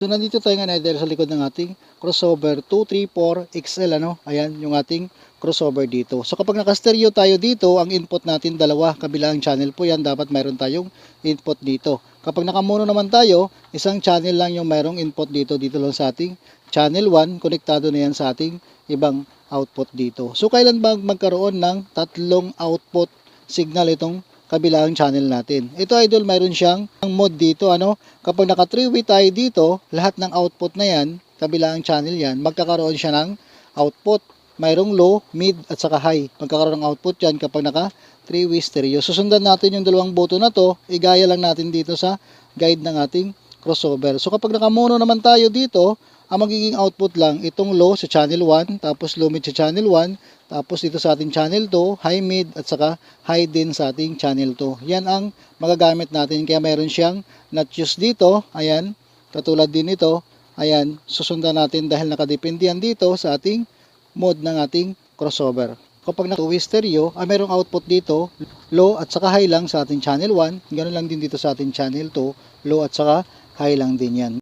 So nandito tayo nga dahil sa likod ng ating crossover 234 XL Ayan yung ating crossover dito. So kapag naka-stereo tayo dito, ang input natin dalawa, kabilang channel po 'yan, dapat mayroon tayong input dito. Kapag naka-mono naman tayo, isang channel lang yung mayroong input dito lang sa ating channel 1, konektado na 'yan sa ating ibang output dito. So kailan ba magkaroon ng tatlong output signal itong kabilang channel natin? Ito idol, mayroon siyang mode dito kapag naka 3-way tayo dito, lahat ng output na yan, kabilang channel yan, magkakaroon siya ng output. Mayroong low, mid at saka high. Magkakaroon ng output yan kapag naka 3-way stereo. Susundan natin yung dalawang button na to, igaya lang natin dito sa guide ng ating crossover. So kapag naka mono naman tayo dito, ang magiging output lang itong low sa channel 1, tapos low mid sa channel 1, tapos dito sa ating channel 2, high mid at saka high din sa ating channel 2. Yan ang magagamit natin. Kaya mayroon siyang not use dito. Ayan, katulad din ito. Ayan, susundan natin dahil nakadepende yan dito sa ating mode ng ating crossover. Kapag na 2-way stereo, mayroong output dito, low at saka high lang sa ating channel 1. Ganun lang din dito sa ating channel 2, low at saka high lang din yan.